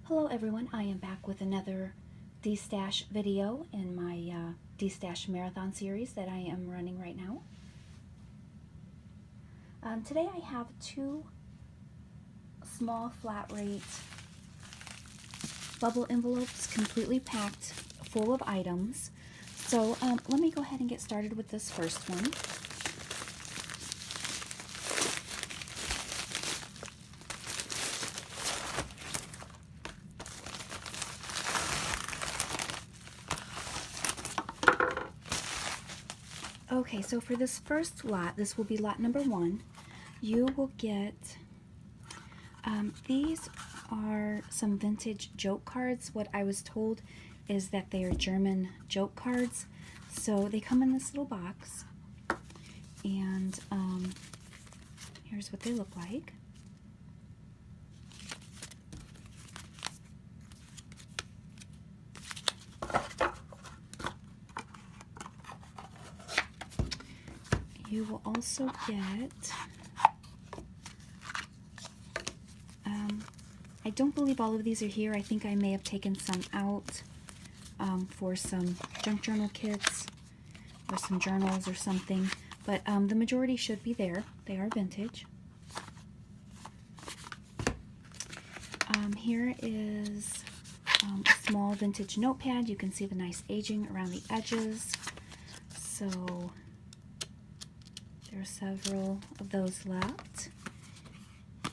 Hello everyone, I am back with another DESTASH video in my DESTASH marathon series that I am running right now. Today I have two small flat rate bubble envelopes completely packed full of items. So let me go ahead and get started with this first one. Okay, so for this first lot, this will be lot number 1, you will get, these are some vintage joke cards. What I was told is that they are German joke cards. So they come in this little box, and here's what they look like. You will also get, I don't believe all of these are here. I think I may have taken some out for some junk journal kits or some journals or something, but the majority should be there. They are vintage. Here is a small vintage notepad. You can see the nice aging around the edges. So there are several of those left.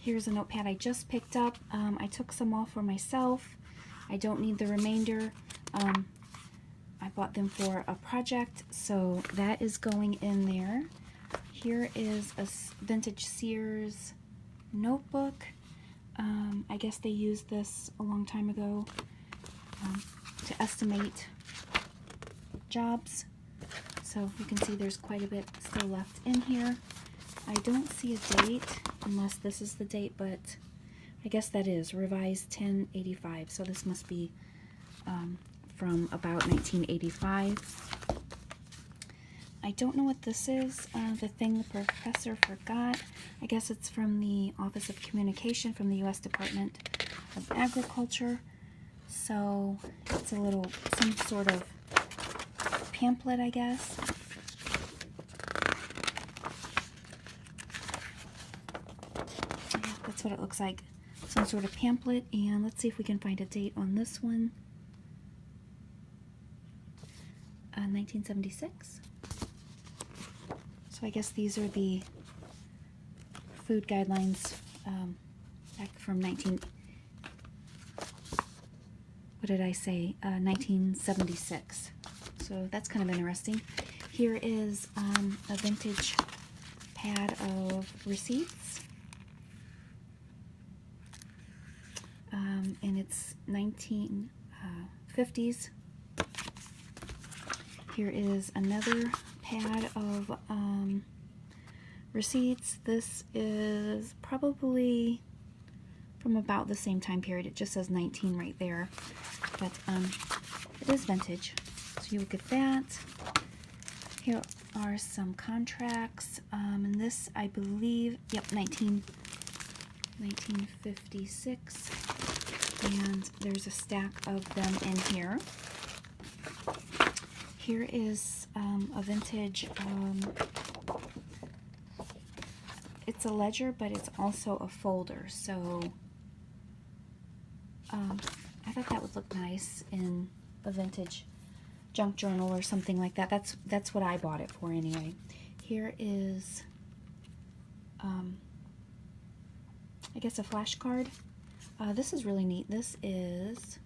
Here's a notepad I just picked up. I took some off for myself. I don't need the remainder. I bought them for a project, so that is going in there. Here is a vintage Sears notebook. I guess they used this a long time ago to estimate jobs. So you can see there's quite a bit still left in here. I don't see a date, unless this is the date, but I guess that is revised 1085. So this must be from about 1985. I don't know what this is. The thing the professor forgot. I guess it's from the Office of Communication from the U.S. Department of Agriculture. So it's a little, some sort of pamphlet, I guess. Yeah, that's what it looks like. Some sort of pamphlet, and let's see if we can find a date on this one. 1976. So I guess these are the food guidelines back from 1976. So that's kind of interesting. Here is a vintage pad of receipts. And it's 1950s. Here is another pad of receipts. This is probably from about the same time period. It just says 19 right there, but it is vintage, so you'll get that. Here are some contracts, and this, I believe, yep, 1956, and there's a stack of them in here. Here is a vintage, it's a ledger, but it's also a folder, so I thought that would look nice in a vintage junk journal or something like that. That's what I bought it for anyway. Here is, I guess, a flashcard. This is really neat. This is,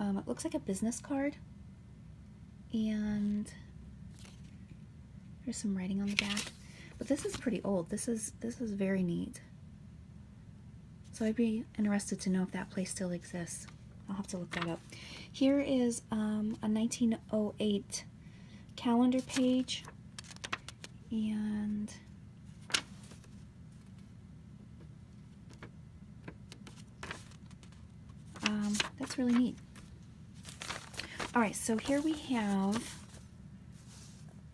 it looks like a business card, and there's some writing on the back. But this is pretty old. This is very neat. So I'd be interested to know if that place still exists. I'll have to look that up. Here is a 1908 calendar page, and that's really neat. Alright, so here we have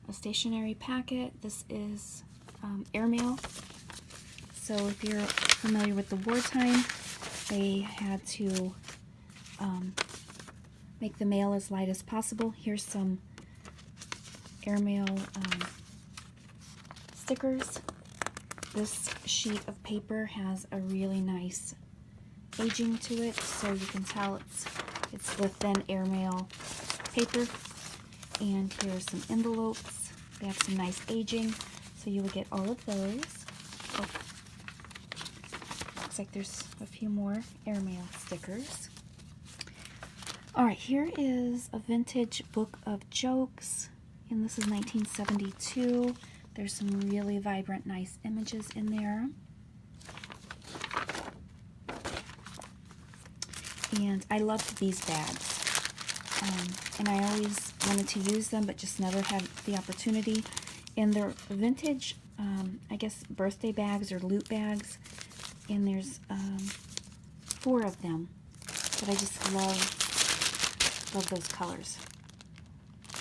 a stationery packet. This is airmail. So if you're familiar with the wartime, they had to make the mail as light as possible. Here's some airmail stickers. This sheet of paper has a really nice aging to it, so you can tell it's the thin airmail paper. And here's some envelopes. They have some nice aging, so you will get all of those. Oh, looks like there's a few more airmail stickers. Alright, here is a vintage book of jokes, and this is 1972. There's some really vibrant, nice images in there. And I loved these bags. And I always wanted to use them, but just never had the opportunity. And they're vintage, I guess, birthday bags or loot bags. And there's 4 of them. But I just love those colors.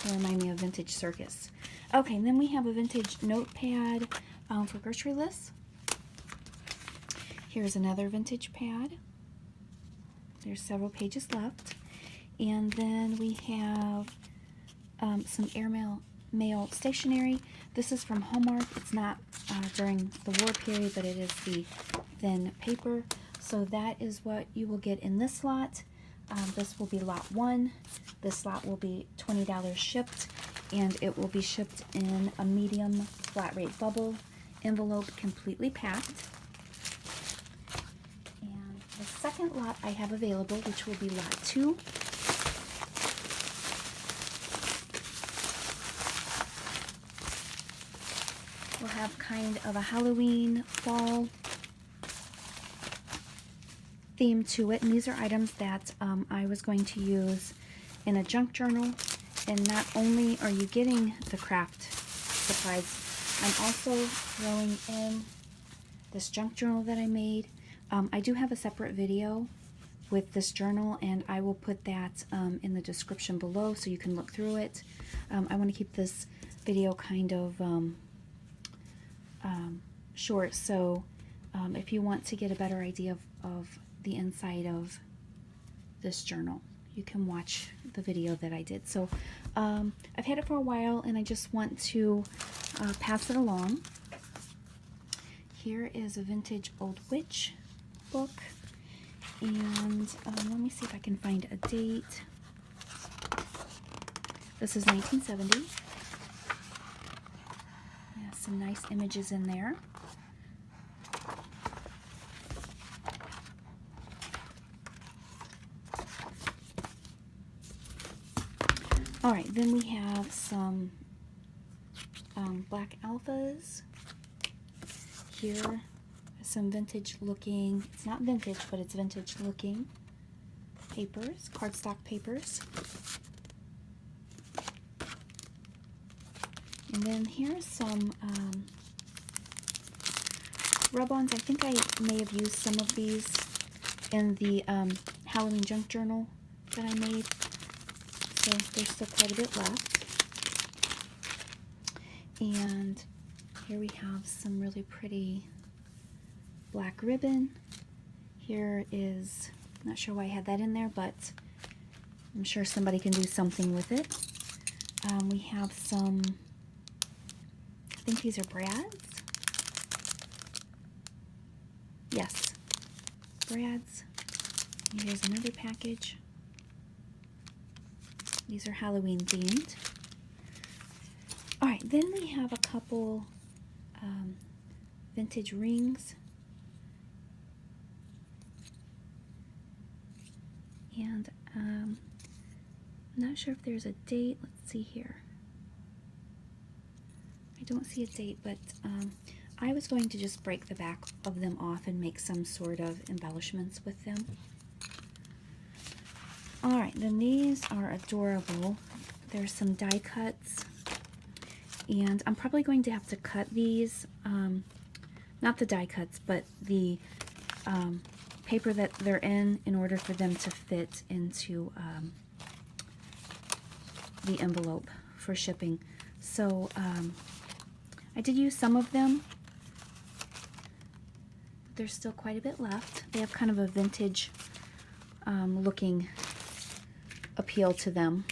They remind me of vintage circus. Okay, and then we have a vintage notepad for grocery lists. Here's another vintage pad. There's several pages left. And then we have some airmail stationery. This is from Hallmark. It's not during the war period, but it is the thin paper. So that is what you will get in this lot. This will be lot 1. This lot will be $20 shipped, and it will be shipped in a medium flat rate bubble envelope, completely packed. And the second lot I have available, which will be lot 2. We'll have kind of a Halloween fall theme to it, and these are items that I was going to use in a junk journal. And not only are you getting the craft supplies, I'm also throwing in this junk journal that I made. I do have a separate video with this journal, and I will put that in the description below so you can look through it. I want to keep this video kind of short, so if you want to get a better idea of the inside of this journal, you can watch the video that I did. So I've had it for a while, and I just want to pass it along. Here is a vintage Old Witch book, and let me see if I can find a date. This is 1970. Yeah, some nice images in there. Alright, then we have some black alphas. Here, some vintage looking, it's not vintage, but it's vintage looking papers, cardstock papers. And then here's some rub-ons. I think I may have used some of these in the Halloween junk journal that I made. So there's still quite a bit left. And here we have some really pretty black ribbon. Here is, not sure why I had that in there, but I'm sure somebody can do something with it. We have some, I think these are brads. Yes, brads. And here's another package. These are Halloween themed. Alright, then we have a couple vintage rings. And I'm not sure if there's a date. Let's see here. I don't see a date, but I was going to just break the back of them off and make some sort of embellishments with them. Alright, then these are adorable. There's some die cuts, and I'm probably going to have to cut these, not the die cuts, but the paper that they're in order for them to fit into the envelope for shipping. So I did use some of them. there's still quite a bit left. They have kind of a vintage looking appeal to them.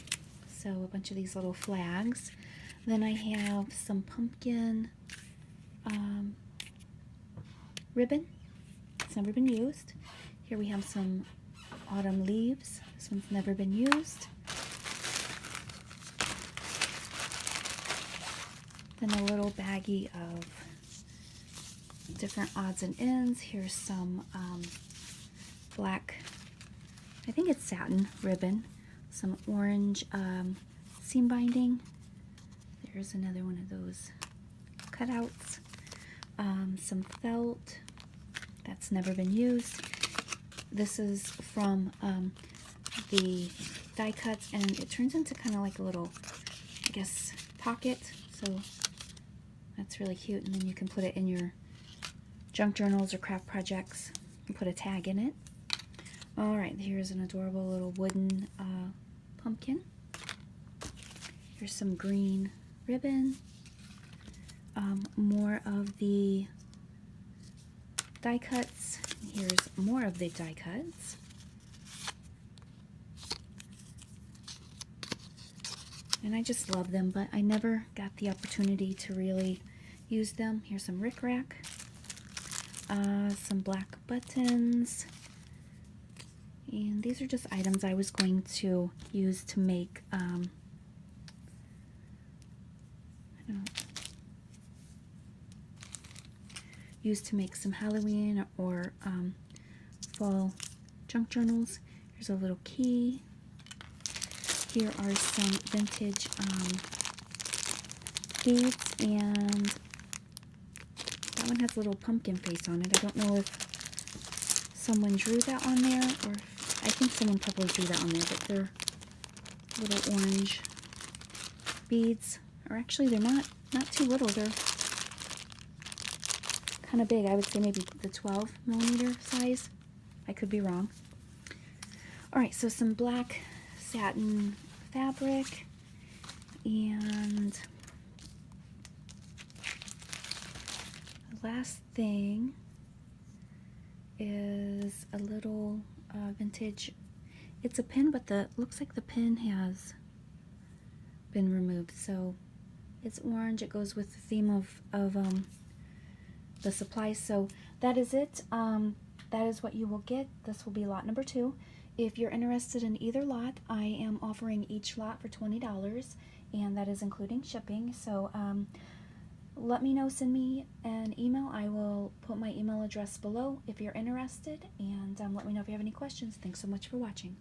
So a bunch of these little flags. Then I have some pumpkin ribbon. It's never been used. Here we have some autumn leaves. This one's never been used. Then a little baggie of different odds and ends. Here's some black, I think it's satin ribbon. Some orange seam binding. There's another one of those cutouts. Some felt that's never been used. This is from the die cuts, and it turns into kind of like a little, I guess, pocket. So that's really cute, and then you can put it in your junk journals or craft projects and put a tag in it. All right, here's an adorable little wooden pumpkin. Here's some green ribbon. More of the die cuts. Here's more of the die cuts. And I just love them, but I never got the opportunity to really use them. Here's some rickrack. Some black buttons. And these are just items I was going to use to make, I don't know, use to make some Halloween or fall junk journals. Here's a little key. Here are some vintage beads, and that one has a little pumpkin face on it. I don't know if someone drew that on there, or I think someone probably drew that on there, but they're little orange beads. Or actually, they're not too little. They're kind of big. I would say maybe the 12mm size. I could be wrong. All right, so some black satin fabric, and the last thing is a little vintage. It's a pin, but looks like the pin has been removed. So it's orange. It goes with the theme of the supplies. So that is it. That is what you will get. This will be lot number 2. If you're interested in either lot, I am offering each lot for $20, and that is including shipping. So let me know, send me an email. I will put my email address below if you're interested, and let me know if you have any questions. Thanks so much for watching.